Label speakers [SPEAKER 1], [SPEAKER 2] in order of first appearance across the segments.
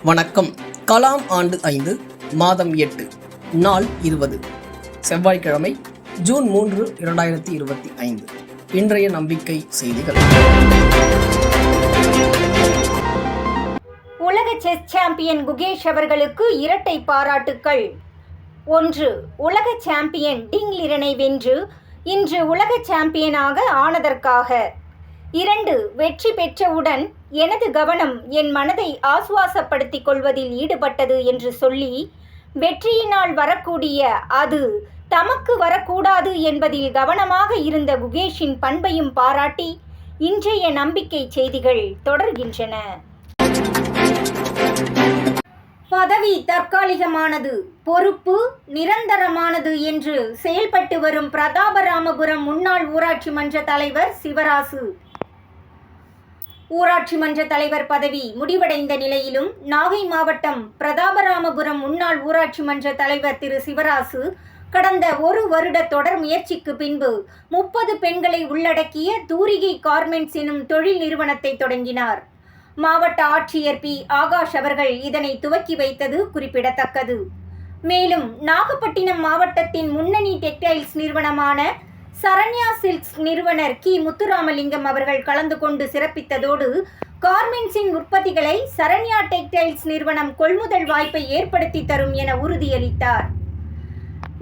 [SPEAKER 1] வணக்கம். கலாம் ஆண்டு 5 மாதம் 8 நாள் 20 செவ்வாய்க்கிழமை ஜூன் 3, 2025. இன்றைய நம்பிக்கை செய்திகள்.
[SPEAKER 2] உலக செஸ் சாம்பியன் குகேஷ் அவர்களுக்கு இரட்டை பாராட்டுக்கள். 1. உலக சாம்பியன் டிங் லிரனை வென்று இன்று உலக சாம்பியனாக ஆனதற்காக. 2. வெற்றி பெற்றவுடன் எனது கவனம் என் மனதை ஆசுவாசப்படுத்திக் கொள்வதில் ஈடுபட்டது என்று சொல்லி வெற்றியினால் வரக்கூடிய அது தமக்கு வரக்கூடாது என்பதில் கவனமாக இருந்த குகேஷின் பண்பையும் பாராட்டி இன்றைய நம்பிக்கை செய்திகள் தொடர்கின்றன. பதவி தற்காலிகமானது, பொறுப்பு நிரந்தரமானது என்று செயல்பட்டு வரும் பிரதாபராமபுரம் முன்னாள் ஊராட்சி மன்ற தலைவர் சிவராசு. ஊராட்சி மன்ற தலைவர் பதவி முடிவடைந்த நிலையிலும் நாகை மாவட்டம் பிரதாபராமபுரம் முன்னாள் ஊராட்சி மன்ற தலைவர் திரு சிவராசு கடந்த 1 வருட தொடர் முயற்சிக்கு பின்பு 30 பெண்களை உள்ளடக்கிய தூரிகை கார்மெண்ட்ஸ் எனும் தொழில் நிறுவனத்தை தொடங்கினார். மாவட்ட ஆட்சியர் பி. ஆகாஷ் அவர்கள் இதனை துவக்கி வைத்தது குறிப்பிடத்தக்கது. மேலும் நாகப்பட்டினம் மாவட்டத்தின் முன்னணி டெக்டைல்ஸ் நிறுவனமான சரண்யா சில்க்ஸ் நிறுவனர் கி. முத்துராமலிங்கம் அவர்கள் கலந்து கொண்டு சிறப்பித்ததோடு கார்மெண்ட்ஸின் உற்பத்திகளை சரண்யா டெக்டைல்ஸ் நிறுவனம் கொள்முதல் வாய்ப்பை ஏற்படுத்தி தரும் என உறுதியளித்தார்.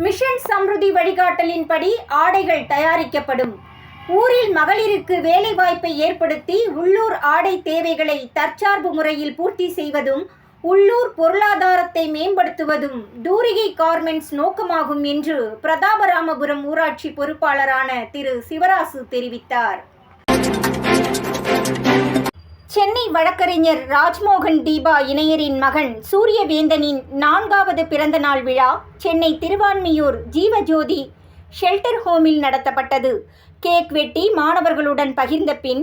[SPEAKER 2] மிஷன் சம்ருதி வழிகாட்டலின்படி ஆடைகள் தயாரிக்கப்படும். ஊரில் மகளிருக்கு வேலை வாய்ப்பை ஏற்படுத்தி உள்ளூர் ஆடை தேவைகளை தற்சார்பு முறையில் பூர்த்தி செய்வதும் உள்ளூர் பொருளாதாரத்தை மேம்படுத்துவதும் தூரிகை கார்மெண்ட்ஸ் நோக்கமாகும் என்று பிரதாபராமபுரம் ஊராட்சி பொறுப்பாளரான திரு சிவராசு தெரிவித்தார். சென்னை வழக்கறிஞர் ராஜ்மோகன் தீபா இணையரின் மகன் சூரியவேந்தனின் 4வது பிறந்த நாள் விழா சென்னை திருவான்மியூர் ஜீவஜோதி ஷெல்டர் ஹோமில் நடத்தப்பட்டது. கேக் வெட்டி மாணவர்களுடன் பகிர்ந்த பின்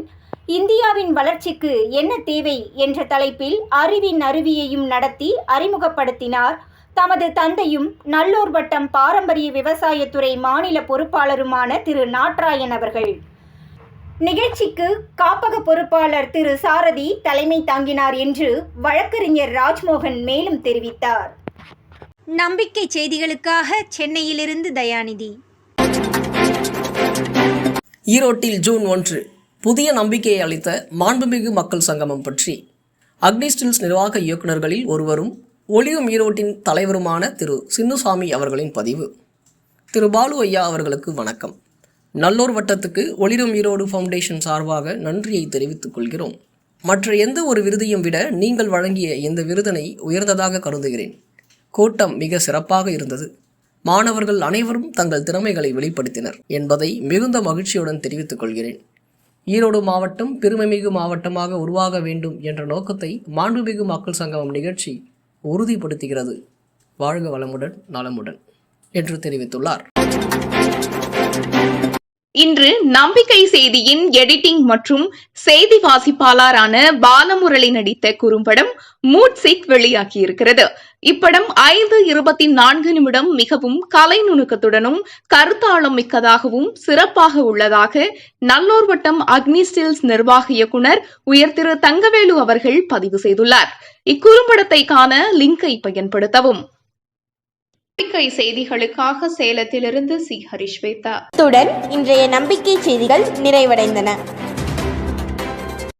[SPEAKER 2] இந்தியாவின் வளர்ச்சிக்கு என்ன தேவை என்ற தலைப்பில் அறிவின் அருவியையும் நடத்தி அறிமுகப்படுத்தினார் தமது தந்தையும் நல்லூர் வட்டம் பாரம்பரிய விவசாயத்துறை மாநில பொறுப்பாளருமான திரு நாட்ராயன் அவர்கள். நிகழ்ச்சிக்கு காப்பக பொறுப்பாளர் திரு சாரதி தலைமை தாங்கினார் என்று வழக்கறிஞர் ராஜ்மோகன் மேலும் தெரிவித்தார். நம்பிக்கை செய்திகளுக்காக சென்னையிலிருந்து தயாநிதி.
[SPEAKER 1] ஈரோட்டில் ஜூன் 1 புதிய நம்பிக்கையை அளித்த மாண்புமிகு மக்கள் சங்கமம் பற்றி அக்னி ஸ்டில்ஸ் நிர்வாக இயக்குநர்களில் ஒருவரும் ஒளிரும் ஈரோட்டின் தலைவருமான திரு சின்னுசாமி அவர்களின் பதிவு. திரு பாலு ஐயா அவர்களுக்கு வணக்கம். நல்லூர் வட்டத்துக்கு ஒளிரும் ஈரோடு ஃபவுண்டேஷன் சார்பாக நன்றியை தெரிவித்துக் கொள்கிறோம். மற்ற எந்த ஒரு விருதையும் விட நீங்கள் வழங்கிய இந்த விருதினை உயர்ந்ததாக கருதுகிறேன். கூட்டம் மிக சிறப்பாக இருந்தது. மாணவர்கள் அனைவரும் தங்கள் திறமைகளை வெளிப்படுத்தினர் என்பதை மிகுந்த மகிழ்ச்சியுடன் தெரிவித்துக் கொள்கிறேன். ஈரோடு மாவட்டம் பெருமைமிகு மாவட்டமாக உருவாக வேண்டும் என்ற நோக்கத்தை மாண்புமிகு மக்கள் சங்கமம் நிகழ்ச்சி உறுதிப்படுத்துகிறது. வாழ்க வளமுடன் நலமுடன் என்று தெரிவித்துள்ளார்.
[SPEAKER 3] இன்று நம்பிக்கை செய்தியின் எடிட்டிங் மற்றும் செய்தி வாசிப்பாளரான பாலமுரளி நடித்த குறும்படம் மூட்சிக் வெளியாகியிருக்கிறது. இப்படம் 5:24 நிமிடம் மிகவும் கலை நுணுக்கத்துடனும் கருத்தாளம் மிக்கதாகவும் சிறப்பாக உள்ளதாக நல்லூர் வட்டம் அக்னி ஸ்டில்ஸ் நிர்வாக இயக்குநர் உயர் திரு தங்கவேலு அவர்கள் பதிவு செய்துள்ளார். இக்குறும்படத்தை காண லிங்கை பயன்படுத்தவும். நம்பிக்கை செய்திகளுக்காக சேலத்திலிருந்து சி. ஹரிஸ்வேதா.
[SPEAKER 4] இத்துடன் இன்றைய நம்பிக்கை செய்திகள் நிறைவடைந்தன.